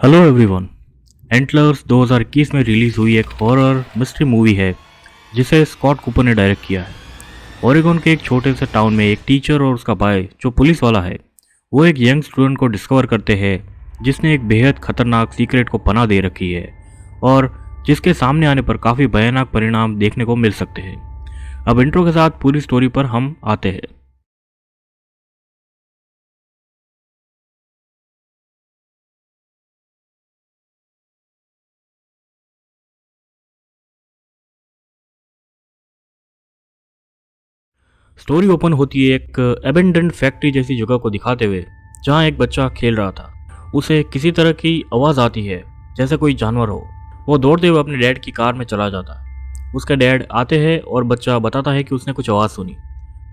Hello everyone. Antlers 2021 में release हुई एक हॉरर मिस्ट्री मूवी है जिसे स्कॉट कूपर ने डायरेक्ट किया है। ओरेगन के एक छोटे से टाउन में एक टीचर और उसका भाई जो पुलिस वाला है वो एक यंग स्टूडेंट को डिस्कवर करते हैं जिसने एक बेहद खतरनाक सीक्रेट को पनाह दे रखी है और जिसके सामने आने पर काफ़ी भयानक परिणाम देखने को मिल सकते हैं। अब इंट्रो के साथ पूरी स्टोरी पर हम आते हैं। स्टोरी ओपन होती है एक एबेंडेंट फैक्ट्री जैसी जगह को दिखाते हुए जहाँ एक बच्चा खेल रहा था। उसे किसी तरह की आवाज़ आती है जैसे कोई जानवर हो। वो दौड़ते हुए अपने डैड की कार में चला जाता है। उसके डैड आते हैं और बच्चा बताता है कि उसने कुछ आवाज़ सुनी।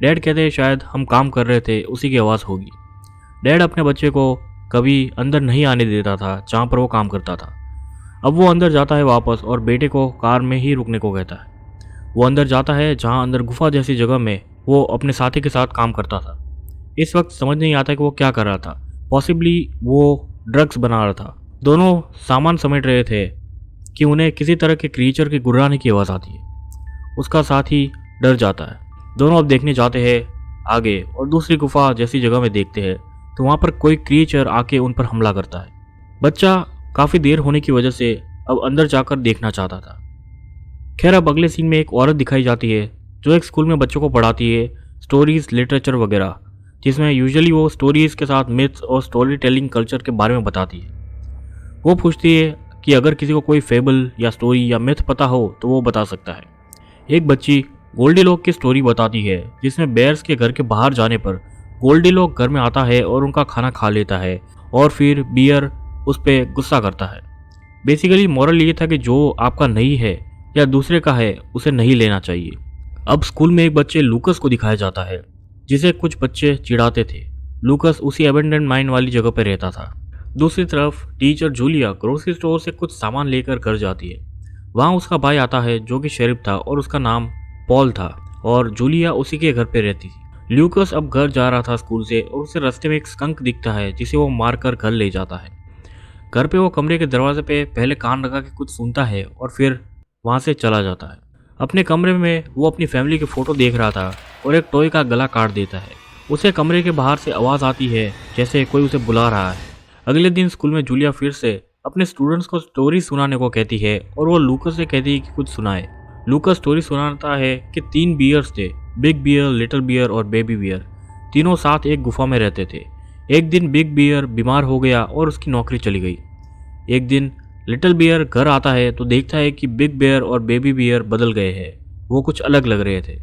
डैड कहते हैं शायद हम काम कर रहे थे उसी की आवाज़ होगी। डैड अपने बच्चे को कभी अंदर नहीं आने देता था जहाँ पर वो काम करता था। अब वो अंदर जाता है वापस और बेटे को कार में ही रुकने को कहता है। वो अंदर जाता है जहाँ अंदर गुफा जैसी जगह में वो अपने साथी के साथ काम करता था। इस वक्त समझ नहीं आता कि वो क्या कर रहा था। पॉसिबली वो ड्रग्स बना रहा था। दोनों सामान समेट रहे थे कि उन्हें किसी तरह के क्रिएचर की गुर्राने की आवाज़ आती है। उसका साथी डर जाता है। दोनों अब देखने जाते हैं आगे और दूसरी गुफा जैसी जगह में देखते हैं तो वहाँ पर कोई क्रिएचर आके उन पर हमला करता है। बच्चा काफ़ी देर होने की वजह से अब अंदर जाकर देखना चाहता था। खैर अब अगले सीन में एक औरत दिखाई जाती है जो एक स्कूल में बच्चों को पढ़ाती है स्टोरीज लिटरेचर वगैरह, जिसमें यूजुअली वो स्टोरीज के साथ मिथ्स और स्टोरी टेलिंग कल्चर के बारे में बताती है। वो पूछती है कि अगर किसी को कोई फेबल या स्टोरी या मिथ पता हो तो वो बता सकता है। एक बच्ची गोल्डीलॉक की स्टोरी बताती है जिसमें बेयर्स के घर के बाहर जाने पर गोल्डीलॉक घर में आता है और उनका खाना खा लेता है और फिर बियर उस पर गुस्सा करता है। बेसिकली मॉरल ये था कि जो आपका नहीं है या दूसरे का है उसे नहीं लेना चाहिए। अब स्कूल में एक बच्चे लूकस को दिखाया जाता है जिसे कुछ बच्चे चिढ़ाते थे। लूकस उसी एबेंडेंट माइन वाली जगह पर रहता था। दूसरी तरफ टीचर जूलिया ग्रोसरी स्टोर से कुछ सामान लेकर घर जाती है। वहाँ उसका भाई आता है जो कि शेरिफ था और उसका नाम पॉल था और जूलिया उसी के घर पे रहती थी। लूकस अब घर जा रहा था स्कूल से और उसे रास्ते में एक स्कंक दिखता है जिसे वो मारकर घर ले जाता है। घर पे वो कमरे के दरवाजे पे पहले कान लगा के कुछ सुनता है और फिर वहाँ से चला जाता है। अपने कमरे में वो अपनी फैमिली की फ़ोटो देख रहा था और एक टॉय का गला काट देता है। उसे कमरे के बाहर से आवाज़ आती है जैसे कोई उसे बुला रहा है। अगले दिन स्कूल में जूलिया फिर से अपने स्टूडेंट्स को स्टोरी सुनाने को कहती है और वो लूकस से कहती है कि कुछ सुनाए। लूकस स्टोरी सुनाता है कि 3 बियर्स थे, बिग बियर, लिटिल बियर और बेबी बियर। तीनों साथ एक गुफा में रहते थे। एक दिन बिग बियर बीमार हो गया और उसकी नौकरी चली गई। एक दिन लिटिल बियर घर आता है तो देखता है कि बिग बियर और बेबी बियर बदल गए हैं। वो कुछ अलग लग रहे थे।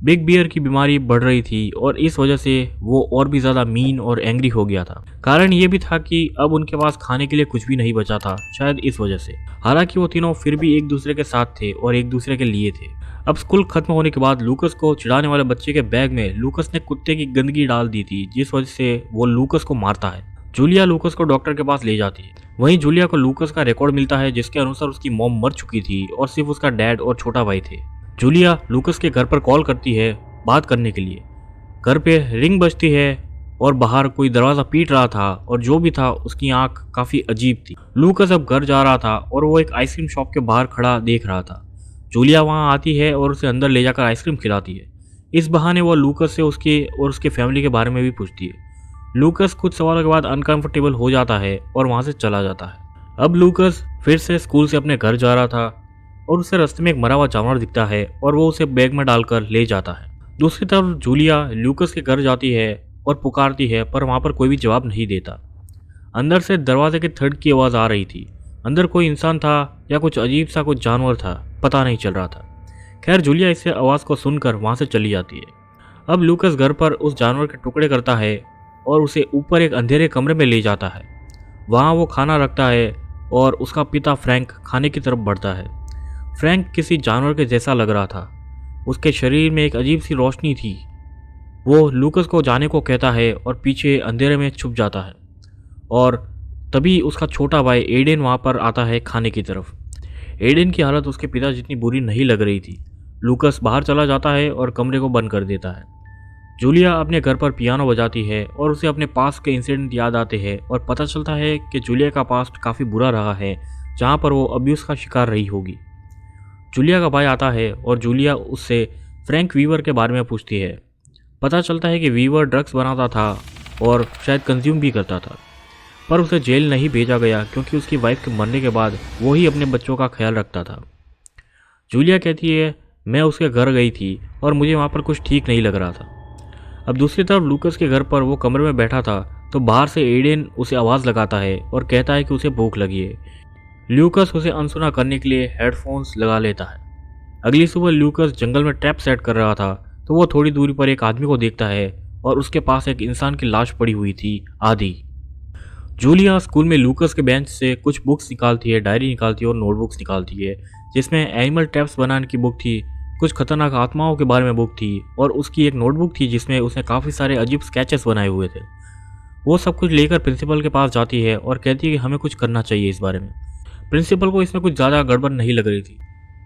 बिग बियर की बीमारी बढ़ रही थी और इस वजह से वो और भी ज़्यादा मीन और एंग्री हो गया था। कारण ये भी था कि अब उनके पास खाने के लिए कुछ भी नहीं बचा था, शायद इस वजह से। हालांकि वो तीनों फिर भी एक दूसरे के साथ थे और एक दूसरे के लिए थे। अब स्कूल खत्म होने के बाद लूकस को चिढ़ाने वाले बच्चे के बैग में लूकस ने कुत्ते की गंदगी डाल दी थी जिस वजह से वो लूकस को मारता है। जूलिया लूकस को डॉक्टर के पास ले जाती है। वहीं जूलिया को लूकस का रिकॉर्ड मिलता है जिसके अनुसार उसकी मॉम मर चुकी थी और सिर्फ उसका डैड और छोटा भाई थे। जूलिया लूकस के घर पर कॉल करती है बात करने के लिए। घर पे रिंग बजती है और बाहर कोई दरवाज़ा पीट रहा था और जो भी था उसकी आंख काफ़ी अजीब थी। लूकस अब घर जा रहा था और वो एक आइसक्रीम शॉप के बाहर खड़ा देख रहा था। जूलिया वहाँ आती है और उसे अंदर ले जाकर आइसक्रीम खिलाती है। इस बहाने वो लूकस से उसके और उसके फैमिली के बारे में भी पूछती है। लूकस कुछ सवालों के बाद अनकंफर्टेबल हो जाता है और वहाँ से चला जाता है। अब लूकस फिर से स्कूल से अपने घर जा रहा था और उसे रास्ते में एक मरा हुआ जानवर दिखता है और वो उसे बैग में डालकर ले जाता है। दूसरी तरफ जूलिया लूकस के घर जाती है और पुकारती है पर वहाँ पर कोई भी जवाब नहीं देता। अंदर से दरवाजे के थड़ की आवाज़ आ रही थी। अंदर कोई इंसान था या कुछ अजीब सा कुछ जानवर था, पता नहीं चल रहा था। खैर जूलिया इस आवाज़ को सुनकर वहाँ से चली जाती है। अब लूकस घर पर उस जानवर के टुकड़े करता है और उसे ऊपर एक अंधेरे कमरे में ले जाता है। वहाँ वो खाना रखता है और उसका पिता फ्रैंक खाने की तरफ बढ़ता है। फ्रैंक किसी जानवर के जैसा लग रहा था। उसके शरीर में एक अजीब सी रोशनी थी। वो लूकस को जाने को कहता है और पीछे अंधेरे में छुप जाता है और तभी उसका छोटा भाई एडेन वहाँ पर आता है खाने की तरफ। एडेन की हालत उसके पिता जितनी बुरी नहीं लग रही थी। लूकस बाहर चला जाता है और कमरे को बंद कर देता है। जूलिया अपने घर पर पियानो बजाती है और उसे अपने पास्ट के इंसिडेंट याद आते हैं और पता चलता है कि जूलिया का पास्ट काफ़ी बुरा रहा है, जहाँ पर वो अब्यूज़ का शिकार रही होगी। जूलिया का भाई आता है और जूलिया उससे फ्रैंक वीवर के बारे में पूछती है। पता चलता है कि वीवर ड्रग्स बनाता था और शायद कंज्यूम भी करता था, पर उसे जेल नहीं भेजा गया क्योंकि उसकी वाइफ के मरने के बाद वो ही अपने बच्चों का ख्याल रखता था। जूलिया कहती है, मैं उसके घर गई थी और मुझे वहाँ पर कुछ ठीक नहीं लग रहा था। अब दूसरी तरफ लूकस के घर पर वो कमरे में बैठा था तो बाहर से एडेन उसे आवाज़ लगाता है और कहता है कि उसे भूख लगी है। ल्यूकस उसे अनसुना करने के लिए हेडफोन्स लगा लेता है। अगली सुबह ल्यूकस जंगल में ट्रैप सेट कर रहा था तो वो थोड़ी दूरी पर एक आदमी को देखता है और उसके पास एक इंसान की लाश पड़ी हुई थी, आधी। जूलिया स्कूल में लूकस के बेंच से कुछ बुक्स निकालती है, डायरी निकालती है और नोटबुक्स निकालती है, जिसमें एनिमल ट्रैप्स बनाने की बुक थी, कुछ खतरनाक आत्माओं के बारे में बुक थी और उसकी एक नोटबुक थी जिसमें उसने काफ़ी सारे अजीब स्केचेस बनाए हुए थे। वो सब कुछ लेकर प्रिंसिपल के पास जाती है और कहती है कि हमें कुछ करना चाहिए इस बारे में। प्रिंसिपल को इसमें कुछ ज़्यादा गड़बड़ नहीं लग रही थी।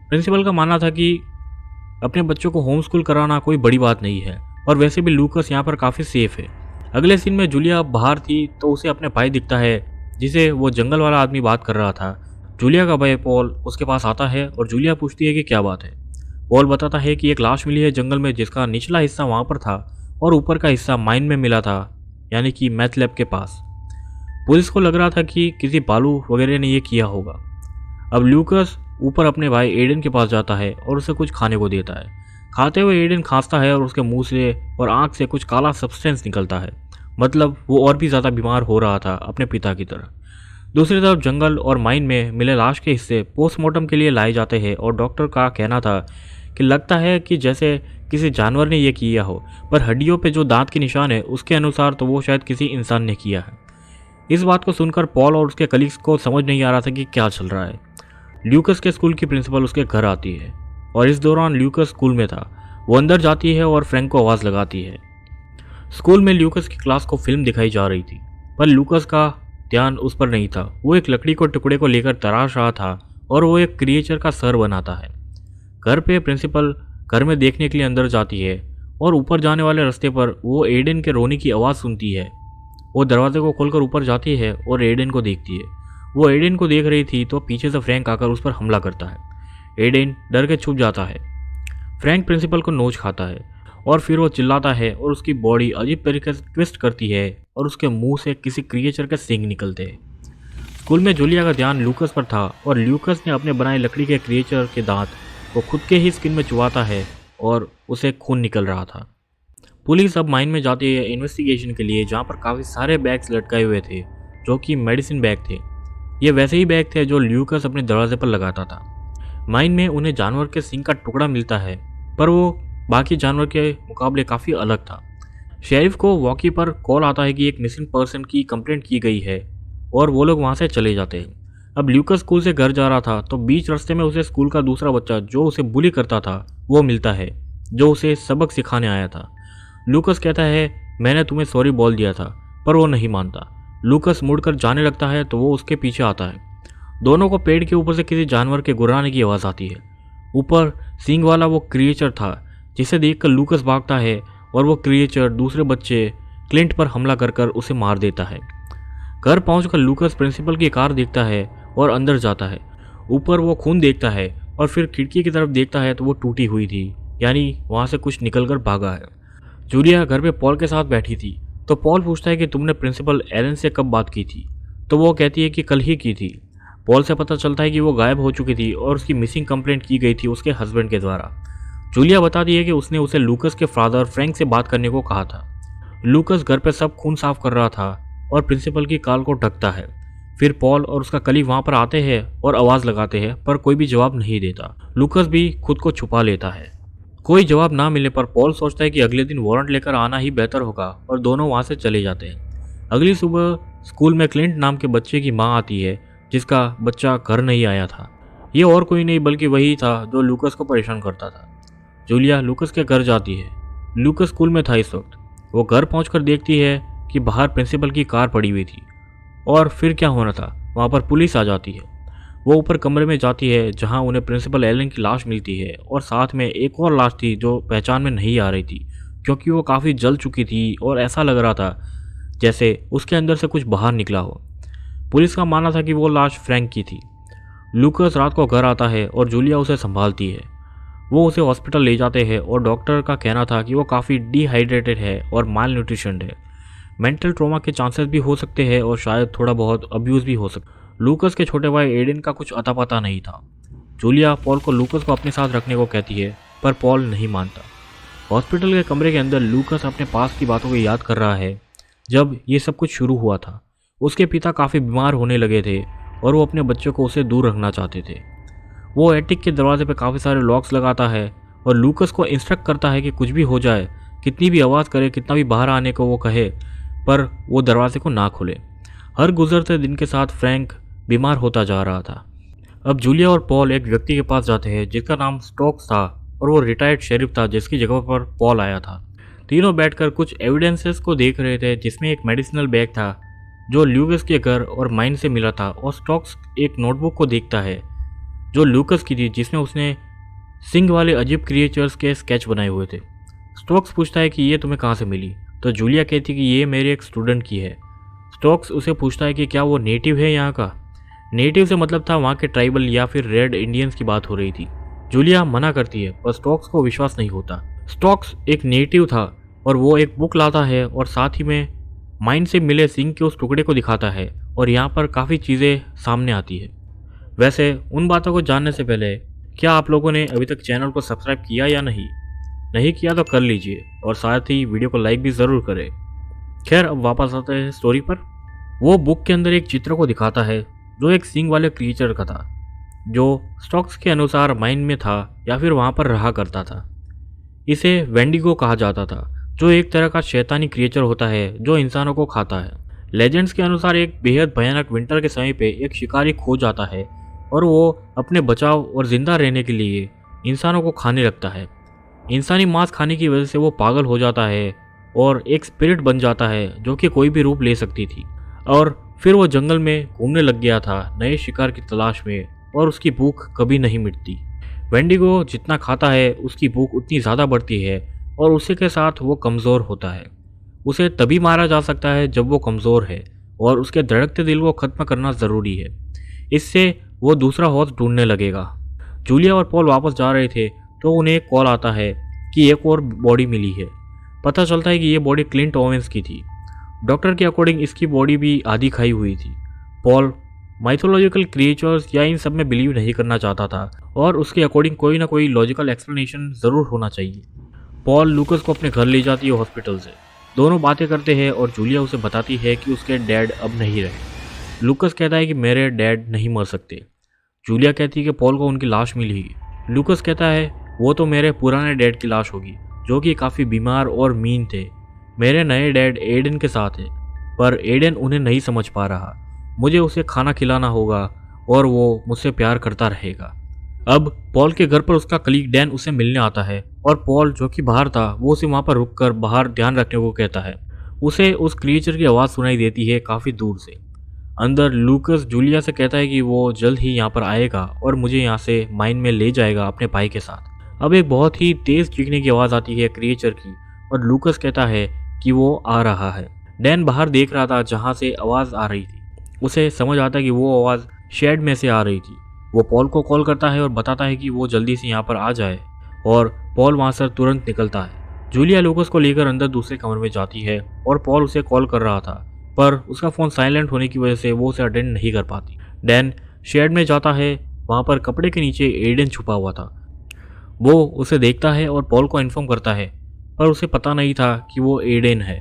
प्रिंसिपल का मानना था कि अपने बच्चों को होम स्कूल कराना कोई बड़ी बात नहीं है और वैसे भी लूकस यहाँ पर काफ़ी सेफ है। अगले सीन में जूलिया बाहर थी तो उसे अपने भाई दिखता है जिसे वो जंगल वाला आदमी बात कर रहा था। जूलिया का भाई पॉल उसके पास आता है और जूलिया पूछती है कि क्या बात है। पॉल बताता है कि एक लाश मिली है जंगल में जिसका निचला हिस्सा वहाँ पर था और ऊपर का हिस्सा माइन में मिला था, यानी कि मैथ लैब के पास। पुलिस को लग रहा था कि किसी बालू वगैरह ने ये किया होगा। अब लूकस ऊपर अपने भाई एडन के पास जाता है और उसे कुछ खाने को देता है। खाते हुए एडन खांसता है और उसके मुंह से और आंख से कुछ काला सब्सटेंस निकलता है, मतलब वो और भी ज़्यादा बीमार हो रहा था अपने पिता की तरह। दूसरी तरफ जंगल और माइन में मिले लाश के हिस्से पोस्टमार्टम के लिए लाए जाते हैं और डॉक्टर का कहना था कि लगता है कि जैसे किसी जानवर ने यह किया हो, पर हड्डियों पे जो दांत के निशान है उसके अनुसार तो वो शायद किसी इंसान ने किया है। इस बात को सुनकर पॉल और उसके कलीग्स को समझ नहीं आ रहा था कि क्या चल रहा है। ल्यूकस के स्कूल की प्रिंसिपल उसके घर आती है और इस दौरान ल्यूकस स्कूल में था। वो अंदर जाती है और फ्रैंक को आवाज़ लगाती है। स्कूल में ल्यूकस की क्लास को फिल्म दिखाई जा रही थी, पर लूकस का ध्यान उस पर नहीं था। वो एक लकड़ी को टुकड़े को लेकर तराश रहा था और वो एक क्रिएचर का सर बनाता है। घर पे प्रिंसिपल घर में देखने के लिए अंदर जाती है और ऊपर जाने वाले रास्ते पर वो एडन के रोने की आवाज़ सुनती है। वो दरवाजे को खोलकर ऊपर जाती है और एडन को देखती है। वो एडन को देख रही थी तो पीछे से फ्रैंक आकर उस पर हमला करता है। एडन डर के छुप जाता है। फ्रैंक प्रिंसिपल को नोच खाता है और फिर वो चिल्लाता है और उसकी बॉडी अजीब तरीके से ट्विस्ट करती है और उसके मुंह से किसी क्रिएचर के सींग निकलते हैं। स्कूल में जूलिया का ध्यान लूकस पर था और लूकस ने अपने बनाए लकड़ी के क्रिएचर के दांत को खुद के ही स्किन में चुबाता है और उसे खून निकल रहा था। पुलिस अब माइन में जाती है इन्वेस्टिगेशन के लिए, जहाँ पर काफ़ी सारे बैग्स लटकाए हुए थे जो कि मेडिसिन बैग थे। ये वैसे ही बैग थे जो ल्यूकस अपने दरवाजे पर लगाता था। माइन में उन्हें जानवर के सींग का टुकड़ा मिलता है, पर वो बाकी जानवर के मुकाबले काफ़ी अलग था। शेरिफ को वॉकी पर कॉल आता है कि एक मिसिंग पर्सन की कंप्लेंट की गई है और वो लोग वहाँ से चले जाते हैं। अब ल्यूकस स्कूल से घर जा रहा था तो बीच रास्ते में उसे स्कूल का दूसरा बच्चा जो उसे बुली करता था वो मिलता है, जो उसे सबक सिखाने आया था। लूकस कहता है, मैंने तुम्हें सॉरी बोल दिया था, पर वो नहीं मानता। लूकस मुड़कर जाने लगता है तो वो उसके पीछे आता है। दोनों को पेड़ के ऊपर से किसी जानवर के गुर्राने की आवाज़ आती है। ऊपर सींग वाला वो क्रिएचर था जिसे देखकर लूकस भागता है और वो क्रिएचर दूसरे बच्चे क्लिंट पर हमला कर उसे मार देता है। घर पहुंचकर लूकस प्रिंसिपल की कार देखता है और अंदर जाता है। ऊपर वो खून देखता है और फिर खिड़की की तरफ देखता है तो वो टूटी हुई थी, यानी वहाँ से कुछ निकलकर भागा है। जूलिया घर पे पॉल के साथ बैठी थी तो पॉल पूछता है कि तुमने प्रिंसिपल एलन से कब बात की थी, तो वो कहती है कि कल ही की थी। पॉल से पता चलता है कि वो गायब हो चुकी थी और उसकी मिसिंग कंप्लेंट की गई थी उसके हस्बैंड के द्वारा। जूलिया बताती है कि उसने उसे लूकस के फादर फ्रैंक से बात करने को कहा था। लूकस घर पे सब खून साफ कर रहा था और प्रिंसिपल की कॉल को ढकता है। फिर पॉल और उसका कलीग वहाँ पर आते हैं और आवाज़ लगाते हैं, पर कोई भी जवाब नहीं देता। लूकस भी खुद को छुपा लेता है। कोई जवाब ना मिलने पर पॉल सोचता है कि अगले दिन वारंट लेकर आना ही बेहतर होगा और दोनों वहाँ से चले जाते हैं। अगली सुबह स्कूल में क्लिंट नाम के बच्चे की माँ आती है जिसका बच्चा घर नहीं आया था। ये और कोई नहीं बल्कि वही था जो लूकस को परेशान करता था। जूलिया लूकस के घर जाती है। लूकस स्कूल में था इस वक्त। वो घर पहुंचकर देखती है कि बाहर प्रिंसिपल की कार पड़ी हुई थी और फिर क्या होना था, वहाँ पर पुलिस आ जाती है। वो ऊपर कमरे में जाती है जहाँ उन्हें प्रिंसिपल एलन की लाश मिलती है और साथ में एक और लाश थी जो पहचान में नहीं आ रही थी, क्योंकि वो काफ़ी जल चुकी थी और ऐसा लग रहा था जैसे उसके अंदर से कुछ बाहर निकला हो। पुलिस का मानना था कि वो लाश फ्रैंक की थी। लूकस रात को घर आता है और जूलिया उसे संभालती है। वो उसे हॉस्पिटल ले जाते हैं और डॉक्टर का कहना था कि वो काफ़ी डिहाइड्रेटेड है और माल न्यूट्रिशन है। मेंटल ट्रॉमा के चांसेस भी हो सकते हैं और शायद थोड़ा बहुत अब्यूज़ भी हो सकता है। लूकस के छोटे भाई एडन का कुछ अता पता नहीं था। जूलिया पॉल को लूकस को अपने साथ रखने को कहती है, पर पॉल नहीं मानता। हॉस्पिटल के कमरे के अंदर लूकस अपने पास की बातों को याद कर रहा है जब ये सब कुछ शुरू हुआ था। उसके पिता काफ़ी बीमार होने लगे थे और वो अपने बच्चों को उससे दूर रखना चाहते थे। वो एटिक के दरवाजे पर काफ़ी सारे लॉक्स लगाता है और लूकस को इंस्ट्रक्ट करता है कि कुछ भी हो जाए, कितनी भी आवाज़ करे, कितना भी बाहर आने को वो कहे, पर वो दरवाजे को ना खोले। हर गुजरते दिन के साथ फ्रैंक बीमार होता जा रहा था। अब जूलिया और पॉल एक व्यक्ति के पास जाते हैं जिसका नाम स्टोक्स था और वो रिटायर्ड शेरिफ था जिसकी जगह पर पॉल आया था। तीनों बैठकर कुछ एविडेंसेस को देख रहे थे जिसमें एक मेडिसिनल बैग था जो लूकस के घर और माइन से मिला था, और स्टोक्स एक नोटबुक को देखता है जो लूकस की थी जिसमें उसने सिंग वाले अजीब क्रिएचर्स के स्केच बनाए हुए थे। स्टोक्स पूछता है कि ये तुम्हें कहाँ से मिली, तो जूलिया कहती कि ये मेरे एक स्टूडेंट की है। स्टोक्स उसे पूछता है कि क्या वो नेटिव है यहाँ का। नेटिव से मतलब था वहाँ के ट्राइबल या फिर रेड इंडियंस की बात हो रही थी। जूलिया मना करती है पर स्टोक्स को विश्वास नहीं होता। स्टोक्स एक नेटिव था और वो एक बुक लाता है और साथ ही में माइन से मिले सिंह के उस टुकड़े को दिखाता है और यहाँ पर काफ़ी चीज़ें सामने आती है। वैसे उन बातों को जानने से पहले क्या आप लोगों ने अभी तक चैनल को सब्सक्राइब किया या नहीं किया तो कर लीजिए और साथ ही वीडियो को लाइक भी ज़रूर करें। खैर, अब वापस आते हैं स्टोरी पर। वो बुक के अंदर एक चित्र को दिखाता है जो एक सिंग वाले क्रिएचर का था जो स्टोक्स के अनुसार माइन में था या फिर वहाँ पर रहा करता था। इसे वेंडिगो कहा जाता था जो एक तरह का शैतानी क्रिएचर होता है जो इंसानों को खाता है। लेजेंड्स के अनुसार एक बेहद भयानक विंटर के समय पे एक शिकारी खो जाता है और वो अपने बचाव और जिंदा रहने के लिए इंसानों को खाने लगता है। इंसानी मांस खाने की वजह से वो पागल हो जाता है और एक स्पिरिट बन जाता है जो कि कोई भी रूप ले सकती थी, और फिर वो जंगल में घूमने लग गया था नए शिकार की तलाश में, और उसकी भूख कभी नहीं मिटती। वेंडिगो जितना खाता है उसकी भूख उतनी ज़्यादा बढ़ती है और उसी के साथ वो कमज़ोर होता है। उसे तभी मारा जा सकता है जब वो कमज़ोर है और उसके धड़कते दिल को ख़त्म करना ज़रूरी है। इससे वो दूसरा होस्ट ढूंढने लगेगा। जूलिया और पॉल वापस जा रहे थे तो उन्हें एक कॉल आता है कि एक और बॉडी मिली है। पता चलता है कि ये बॉडी क्लिंट ओवेंस की थी। डॉक्टर के अकॉर्डिंग इसकी बॉडी भी आधी खाई हुई थी। पॉल माइथोलॉजिकल क्रिएचर्स या इन सब में बिलीव नहीं करना चाहता था और उसके अकॉर्डिंग कोई ना कोई लॉजिकल एक्सप्लेनेशन ज़रूर होना चाहिए। पॉल लूकस को अपने घर ले जाती है हॉस्पिटल से। दोनों बातें करते हैं और जूलिया उसे बताती है कि उसके डैड अब नहीं रहे। लूकस कहता है कि मेरे डैड नहीं मर सकते। जूलिया कहती है कि पॉल को उनकी लाश मिली। लूकस कहता है वो तो मेरे पुराने डैड की लाश होगी जो कि काफ़ी बीमार और मीन थे। मेरे नए डैड एडन के साथ है, पर एडन उन्हें नहीं समझ पा रहा। मुझे उसे खाना खिलाना होगा और वो मुझसे प्यार करता रहेगा। अब पॉल के घर पर उसका कलीग डैन उसे मिलने आता है और पॉल जो कि बाहर था वो उसे वहाँ पर रुककर बाहर ध्यान रखने को कहता है। उसे उस क्रिएचर की आवाज़ सुनाई देती है काफ़ी दूर से। अंदर लूकस जूलिया से कहता है कि वो जल्द ही यहाँ पर आएगा और मुझे यहाँ से माइन में ले जाएगा अपने भाई के साथ। अब एक बहुत ही तेज़ चीखने की आवाज़ आती है क्रिएचर की और लूकस कहता है कि वो आ रहा है। डैन बाहर देख रहा था जहाँ से आवाज़ आ रही थी। उसे समझ आता है कि वो आवाज़ शेड में से आ रही थी। वो पॉल को कॉल करता है और बताता है कि वो जल्दी से यहाँ पर आ जाए और पॉल वहाँ से तुरंत निकलता है। जूलिया लूकस को लेकर अंदर दूसरे कमरे में जाती है और पॉल उसे कॉल कर रहा था, पर उसका फ़ोन साइलेंट होने की वजह से वो उसे अटेंड नहीं कर पाती। डैन शेड में जाता है, वहाँ पर कपड़े के नीचे एडन छुपा हुआ था। वो उसे देखता है और पॉल को इन्फॉर्म करता है, पर उसे पता नहीं था कि वो एडन है।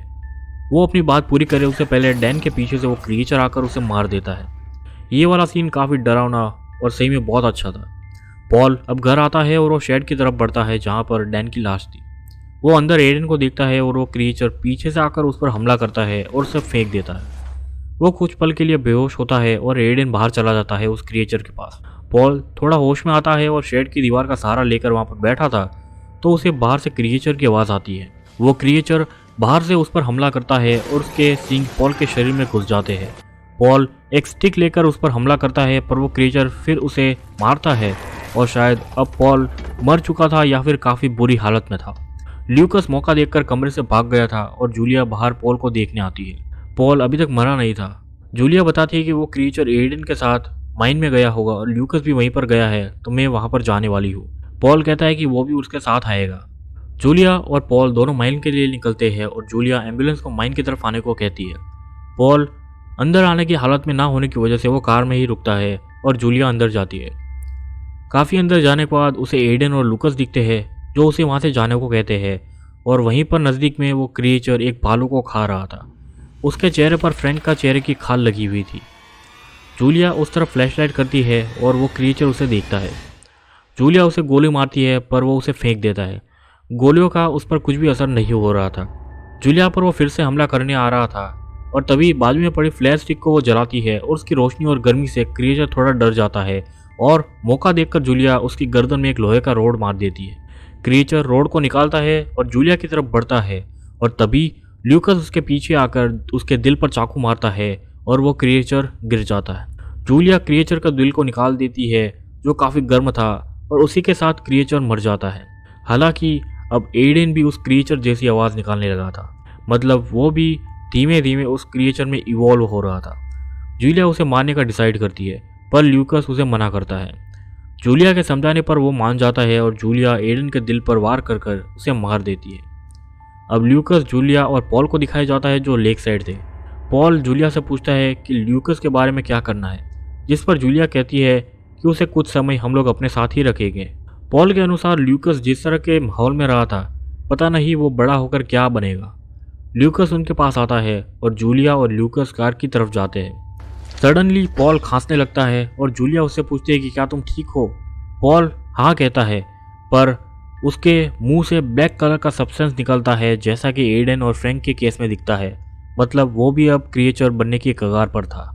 वो अपनी बात पूरी करे उससे पहले डैन के पीछे से वो क्रिएचर आकर उसे मार देता है। ये वाला सीन काफ़ी डरावना और सही में बहुत अच्छा था। पॉल अब घर आता है और वो शेड की तरफ बढ़ता है जहाँ पर डैन की लाश थी। वो अंदर एडन को देखता है और वो क्रिएचर पीछे से आकर उस पर हमला करता है और उसे फेंक देता है। वो कुछ पल के लिए बेहोश होता है और एडन बाहर चला जाता है उस क्रिएचर के पास। पॉल थोड़ा होश में आता है और शेड की दीवार का सहारा लेकर वहाँ पर बैठा था तो उसे बाहर से क्रिएचर की आवाज़ आती है। वो क्रिएचर बाहर से उस पर हमला करता है और उसके सींग पॉल के शरीर में घुस जाते हैं। पॉल एक स्टिक लेकर उस पर हमला करता है, पर वो क्रिएचर फिर उसे मारता है और शायद अब पॉल मर चुका था या फिर काफ़ी बुरी हालत में था। ल्यूकस मौका देखकर कमरे से भाग गया था और जूलिया बाहर पॉल को देखने आती है। पॉल अभी तक मरा नहीं था। जूलिया बताती है कि वो क्रिएचर एडन के साथ माइन में गया होगा और ल्यूकस भी वहीं पर गया है, तो मैं वहां पर जाने वाली हूँ। पॉल कहता है कि वो भी उसके साथ आएगा। जूलिया और पॉल दोनों माइन के लिए निकलते हैं और जूलिया एम्बुलेंस को माइन की तरफ आने को कहती है। पॉल अंदर आने की हालत में ना होने की वजह से वो कार में ही रुकता है और जूलिया अंदर जाती है। काफ़ी अंदर जाने के बाद उसे एडन और लूकस दिखते हैं जो उसे वहाँ से जाने को कहते हैं, और वहीं पर नज़दीक में वो क्रिएचर एक भालू को खा रहा था। उसके चेहरे पर फ्रैंक का चेहरे की खाल लगी हुई थी। जूलिया उस तरफ फ्लैशलाइट करती है और वो क्रिएचर उसे देखता है। जूलिया उसे गोली मारती है पर वो उसे फेंक देता है। गोलियों का उस पर कुछ भी असर नहीं हो रहा था। जूलिया पर वो फिर से हमला करने आ रहा था और तभी बाजू में पड़ी फ्लैश स्टिक को वो जलाती है और उसकी रोशनी और गर्मी से क्रिएचर थोड़ा डर जाता है और मौका देखकर जूलिया उसकी गर्दन में एक लोहे का रोड मार देती है। क्रिएचर रोड को निकालता है और जूलिया की तरफ बढ़ता है और तभी ल्यूकस उसके पीछे आकर उसके दिल पर चाकू मारता है और वो क्रिएचर गिर जाता है। जूलिया क्रिएचर का दिल को निकाल देती है जो काफ़ी गर्म था और उसी के साथ क्रिएचर मर जाता है। हालांकि अब एडन भी उस क्रिएचर जैसी आवाज़ निकालने लगा था, मतलब वो भी धीमे धीमे उस क्रिएचर में इवॉल्व हो रहा था। जूलिया उसे मारने का डिसाइड करती है पर ल्यूकस उसे मना करता है। जूलिया के समझाने पर वो मान जाता है और जूलिया एडन के दिल पर वार कर कर उसे मार देती है। अब ल्यूकस जूलिया और पॉल को दिखाया जाता है जो लेक साइड थे। पॉल जूलिया से पूछता है कि ल्यूकस के बारे में क्या करना है, जिस पर जूलिया कहती है कि उसे कुछ समय हम लोग अपने साथ ही रखेंगे। पॉल के अनुसार ल्यूकस जिस तरह के माहौल में रहा था, पता नहीं वो बड़ा होकर क्या बनेगा। ल्यूकस उनके पास आता है और जूलिया और ल्यूकस कार की तरफ जाते हैं। सडनली पॉल खांसने लगता है और जूलिया उससे पूछती है कि क्या तुम ठीक हो। पॉल हाँ कहता है पर उसके मुंह से ब्लैक कलर का सब्सटेंस निकलता है जैसा कि एडन और फ्रैंक के केस में दिखता है, मतलब वो भी अब क्रिएचर बनने की कगार पर था।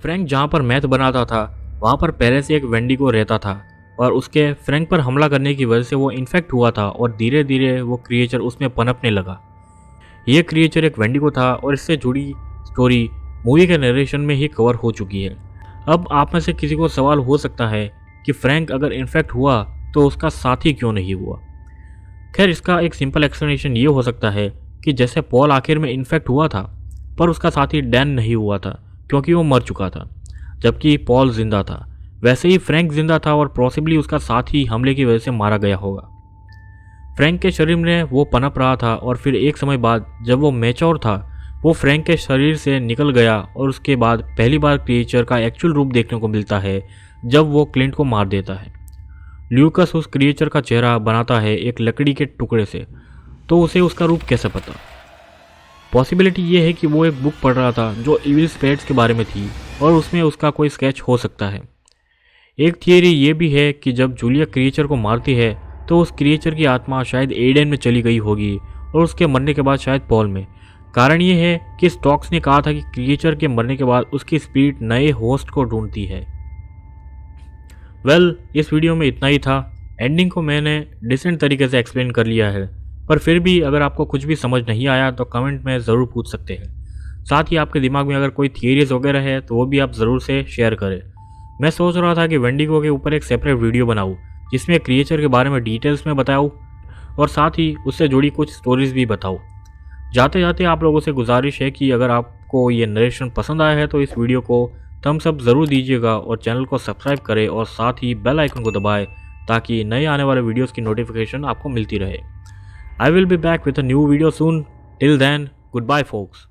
फ्रैंक जहाँ पर मैथ बनाता था वहाँ पर पहले से एक वेंडिगो रहता था और उसके फ्रैंक पर हमला करने की वजह से वो इन्फेक्ट हुआ था और धीरे धीरे वो क्रिएचर उसमें पनपने लगा। ये क्रिएचर एक वेंडिगो था और इससे जुड़ी स्टोरी मूवी के नरेशन में ही कवर हो चुकी है। अब आप में से किसी को सवाल हो सकता है कि फ्रैंक अगर इन्फेक्ट हुआ तो उसका साथी क्यों नहीं हुआ। खैर इसका एक सिंपल एक्सप्लेनेशन ये हो सकता है कि जैसे पॉल आखिर में इन्फेक्ट हुआ था पर उसका साथी डैन नहीं हुआ था क्योंकि वो मर चुका था, जबकि पॉल जिंदा था, वैसे ही फ्रैंक जिंदा था और पॉसिबली उसका साथी हमले की वजह से मारा गया होगा। फ्रैंक के शरीर में वो पनप रहा था और फिर एक समय बाद जब वो मैच्योर था वो फ्रैंक के शरीर से निकल गया और उसके बाद पहली बार क्रिएचर का एक्चुअल रूप देखने को मिलता है जब वो क्लिंट को मार देता है। ल्यूकस उस क्रिएचर का चेहरा बनाता है एक लकड़ी के टुकड़े से, तो उसे उसका रूप कैसे पता। पॉसिबिलिटी ये है कि वो एक बुक पढ़ रहा था जो इविल स्पिरिट्स के बारे में थी और उसमें उसका कोई स्केच हो सकता है। एक थियरी ये भी है कि जब जूलिया क्रिएचर को मारती है तो उस क्रिएचर की आत्मा शायद एडन में चली गई होगी और उसके मरने के बाद शायद पॉल में। कारण ये है कि स्टॉक्स ने कहा था कि क्रिएचर के मरने के बाद उसकी स्पिरिट नए होस्ट को ढूंढती है। इस वीडियो में इतना ही था। एंडिंग को मैंने डिसेंट तरीके से एक्सप्लेन कर लिया है, पर फिर भी अगर आपको कुछ भी समझ नहीं आया तो कमेंट में ज़रूर पूछ सकते हैं। साथ ही आपके दिमाग में अगर कोई थियरीज वगैरह है तो वो भी आप ज़रूर से शेयर करें। मैं सोच रहा था कि वेंडिगो के ऊपर एक सेपरेट वीडियो बनाऊँ जिसमें क्रिएचर के बारे में डिटेल्स में बताऊँ और साथ ही उससे जुड़ी कुछ स्टोरीज भी बताऊँ। जाते जाते आप लोगों से गुजारिश है कि अगर आपको ये नरेशन पसंद आया है तो इस वीडियो को थम्स अप ज़रूर दीजिएगा और चैनल को सब्सक्राइब करें और साथ ही बेल आइकन को दबाएं ताकि नए आने वाले वीडियोस की नोटिफिकेशन आपको मिलती रहे। I will be back with a new video soon. Till then, goodbye folks.